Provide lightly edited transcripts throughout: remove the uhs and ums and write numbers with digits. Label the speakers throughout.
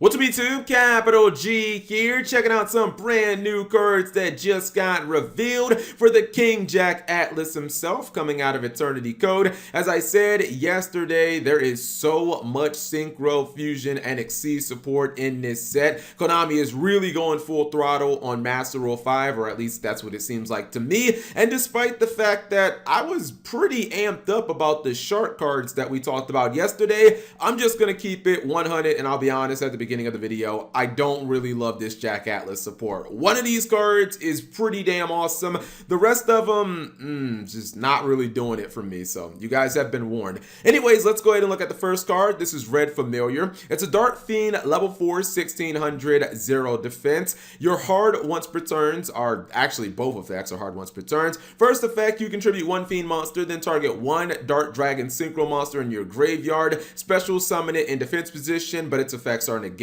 Speaker 1: What's up YouTube, Capital G here, checking out some brand new cards that just got revealed for the King Jack Atlas himself coming out of Eternity Code. As I said yesterday, there is so much Synchro, Fusion, and Exceed support in this set. Konami is really going full throttle on Master Rule 5, or at least that's what it seems like to me. And despite the fact that I was pretty amped up about the shark cards that we talked about yesterday, I'm just going to keep it 100, and I'll be honest, at the beginning of the video, I don't really love this Jack Atlas support. One of these cards is pretty damn awesome. The rest of them, just not really doing it for me, so you guys have been warned. Anyways, let's go ahead and look at the first card. This is Red Familiar. It's a Dark Fiend, level 4, 1600, 0 defense. Your hard once per turns are, actually both effects are hard once per turns. First effect, you contribute 1 Fiend monster, then target 1 Dark Dragon Synchro monster in your graveyard. Special summon it in defense position, but its effects are negated.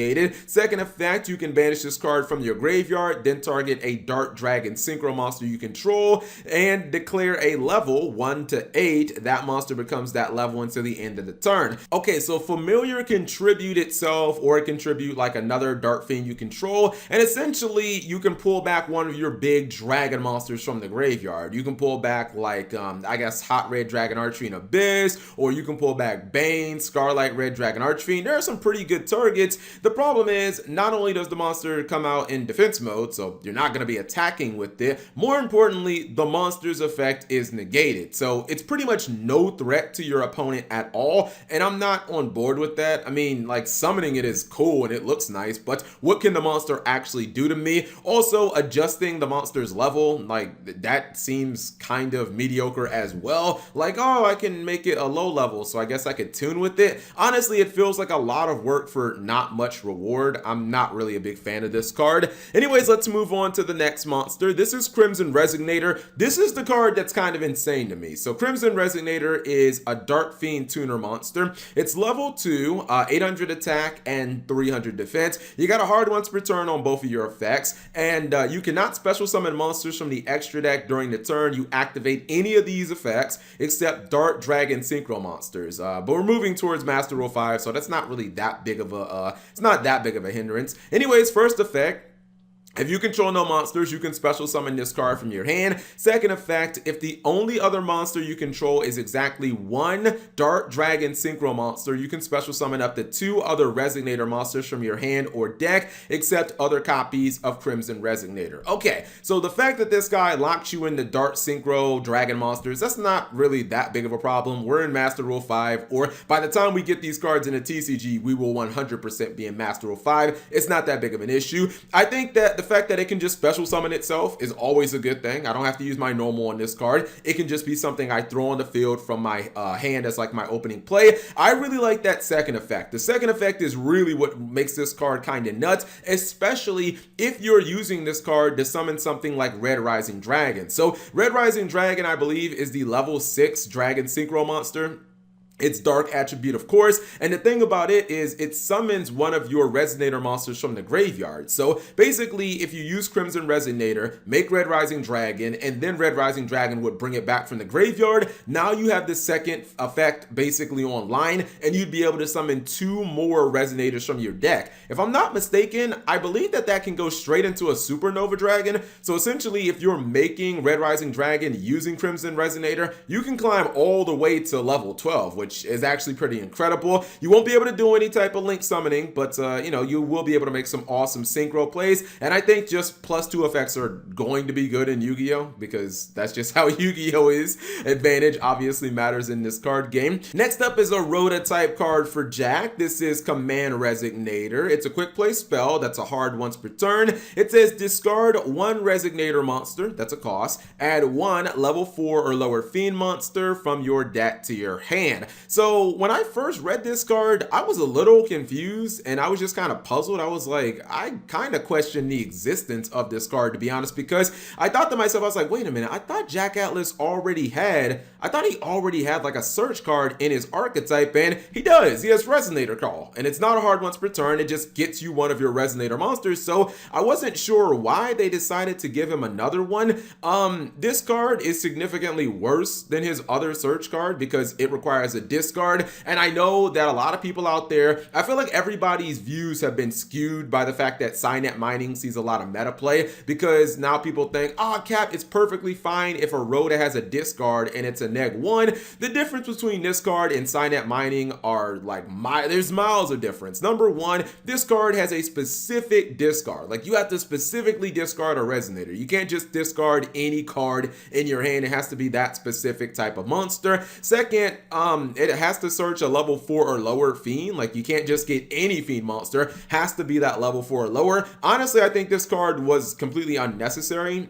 Speaker 1: Second effect, you can banish this card from your graveyard, then target a Dark Dragon Synchro monster you control, and declare a level 1 to 8. That monster becomes that level until the end of the turn. Okay, so Familiar contribute itself, or contribute like another Dark Fiend you control, and essentially you can pull back one of your big dragon monsters from the graveyard. You can pull back like, I guess, Hot Red Dragon Archfiend Abyss, or you can pull back Bane, Scarlet Red Dragon Archfiend. There are some pretty good targets. The problem is, not only does the monster come out in defense mode, so you're not going to be attacking with it, more importantly, the monster's effect is negated. So it's pretty much no threat to your opponent at all, and I'm not on board with that. I mean, like, summoning it is cool and it looks nice, but what can the monster actually do to me? Also, adjusting the monster's level, like, that seems kind of mediocre as well. Like, oh, I can make it a low level, so I guess I could tune with it. Honestly, it feels like a lot of work for not much reward. I'm not really a big fan of this card. Anyways, let's move on to the next monster. This is Crimson Resonator. This is the card that's kind of insane to me. So Crimson Resonator is a Dark Fiend tuner monster. It's level 2, 800 attack and 300 defense. You got a hard once per turn on both of your effects, and you cannot special summon monsters from the extra deck during the turn you activate any of these effects except Dark Dragon Synchro monsters. But we're moving towards Master Rule 5, so that's not really that big of a it's not that big of a hindrance. Anyways, first effect, if you control no monsters, you can special summon this card from your hand. Second effect, if the only other monster you control is exactly 1 Dark Dragon Synchro monster, you can special summon up to 2 other Resonator monsters from your hand or deck, except other copies of Crimson Resonator. Okay, so the fact that this guy locks you into Dark Synchro Dragon monsters, that's not really that big of a problem. We're in Master Rule 5, or by the time we get these cards in a TCG, we will 100% be in Master Rule 5. It's not that big of an issue. I think that the fact that it can just special summon itself is always a good thing. I don't have to use my normal on this card. It can just be something I throw on the field from my hand as like my opening play. I really like that second effect. The second effect is really what makes this card kind of nuts, especially if you're using this card to summon something like Red Rising Dragon. So Red Rising Dragon, I believe, is the level 6 Dragon Synchro monster. It's dark attribute, of course, and the thing about it is it summons one of your Resonator monsters from the graveyard. So basically, if you use Crimson Resonator, make Red Rising Dragon, and then Red Rising Dragon would bring it back from the graveyard, now you have the second effect basically online, and you'd be able to summon 2 more Resonators from your deck. If I'm not mistaken, I believe that that can go straight into a Supernova Dragon. So essentially, if you're making Red Rising Dragon using Crimson Resonator, you can climb all the way to level 12, which is actually pretty incredible. You won't be able to do any type of link summoning, but you know, you will be able to make some awesome synchro plays, and I think just +2 effects are going to be good in Yu-Gi-Oh! Because that's just how Yu-Gi-Oh! Is. Advantage obviously matters in this card game. Next up is a Rhoda type card for Jack. This is Command Resonator. It's a quick play spell that's a hard once per turn. It says discard 1 Resonator monster, that's a cost, add 1 level 4 or lower Fiend monster from your deck to your hand. So when I first read this card, I was a little confused and I was just kind of puzzled. I was like, I kind of questioned the existence of this card, to be honest, because I thought to myself, I was like, wait a minute, I thought Jack Atlas already had like a search card in his archetype, and he does. He has Resonator Call, and it's not a hard once per turn. It just gets you one of your Resonator monsters. So I wasn't sure why they decided to give him another one. This card is significantly worse than his other search card because it requires a discard. And I know that a lot of people out there, I feel like everybody's views have been skewed by the fact that Signet mining sees a lot of meta play, because now people think, Cap, it's perfectly fine if a Rhoda has a discard and it's a -1. The difference between this card and Signet mining are like, there's miles of difference. Number one, this card has a specific discard. Like, you have to specifically discard a Resonator. You can't just discard any card in your hand. It has to be that specific type of monster. Second, it has to search a level 4 or lower Fiend. Like, you can't just get any Fiend monster. Has to be that level 4 or lower. Honestly, I think this card was completely unnecessary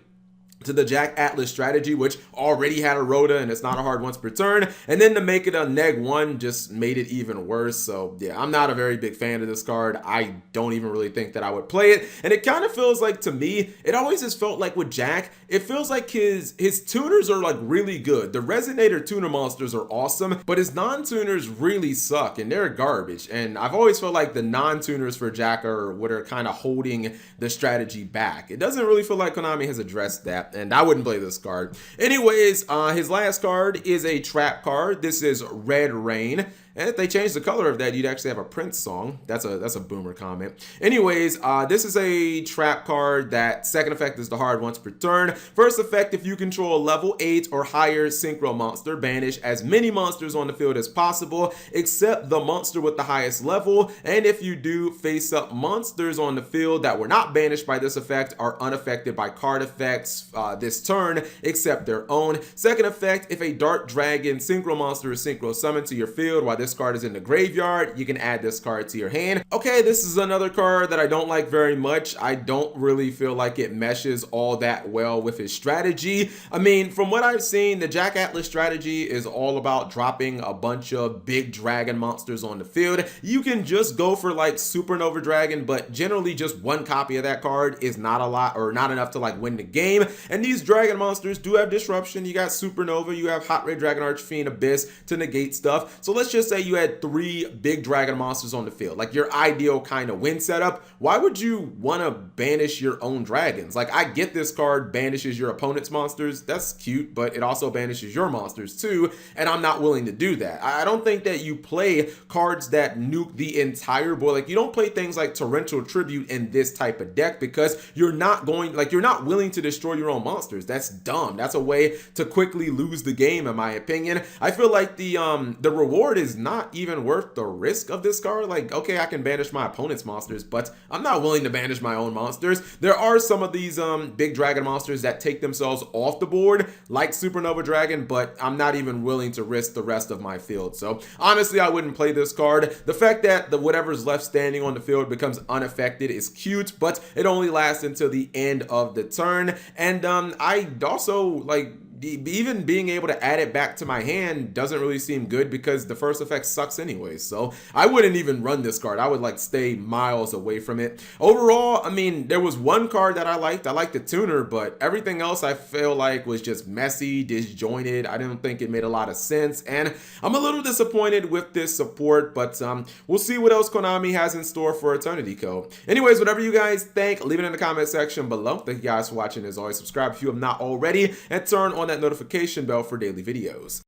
Speaker 1: to the Jack Atlas strategy, which already had a Rhoda and it's not a hard once per turn, and then to make it a -1 just made it even worse. So yeah, I'm not a very big fan of this card. I don't even really think that I would play it, and it kind of feels like, to me, it always just felt like with Jack, it feels like his tuners are like really good. The Resonator tuner monsters are awesome, but his non-tuners really suck and they're garbage, and I've always felt like the non-tuners for Jack are what are kind of holding the strategy back. It doesn't really feel like Konami has addressed that, and I wouldn't play this card. Anyways, his last card is a trap card. This is Red Rain. And if they change the color of that, you'd actually have a Prince song. That's a boomer comment. Anyways, this is a trap card that second effect is the hard once per turn. First effect, if you control a level 8 or higher synchro monster, banish as many monsters on the field as possible, except the monster with the highest level. And if you do, face up monsters on the field that were not banished by this effect are unaffected by card effects this turn, except their own. Second effect, if a Dark Dragon synchro monster is synchro summoned to your field while this card is in the graveyard, you can add this card to your hand. Okay, this is another card that I don't like very much. I don't really feel like it meshes all that well with his strategy. I mean, from what I've seen, the Jack Atlas strategy is all about dropping a bunch of big dragon monsters on the field. You can just go for like Supernova Dragon, but generally just one copy of that card is not a lot or not enough to like win the game. And these dragon monsters do have disruption. You got Supernova, you have Hot Red Dragon Archfiend, Abyss to negate stuff. So let's just say you had 3 big dragon monsters on the field, like your ideal kind of win setup. Why would you want to banish your own dragons? Like, I get this card banishes your opponent's monsters. That's cute, but it also banishes your monsters too, and I'm not willing to do that. I don't think that you play cards that nuke the entire board. Like, you don't play things like Torrential Tribute in this type of deck because you're not willing to destroy your own monsters. That's dumb. That's a way to quickly lose the game, in my opinion. I feel like the reward is not even worth the risk of this card. Like, okay, I can banish my opponent's monsters, but I'm not willing to banish my own monsters. There are some of these big dragon monsters that take themselves off the board, like Supernova Dragon, but I'm not even willing to risk the rest of my field. So honestly, I wouldn't play this card. The fact that the whatever's left standing on the field becomes unaffected is cute, but it only lasts until the end of the turn. And I also like, even being able to add it back to my hand doesn't really seem good because the first effect sucks anyway. So I wouldn't even run this card. I would like stay miles away from it. Overall, I mean, there was one card that I liked. I liked the tuner, but everything else I feel like was just messy, disjointed. I didn't think it made a lot of sense, and I'm a little disappointed with this support, but we'll see what else Konami has in store for Eternity Code. Anyways, whatever you guys think, leave it in the comment section below. Thank you guys for watching. As always, subscribe if you have not already, and turn on that notification bell for daily videos.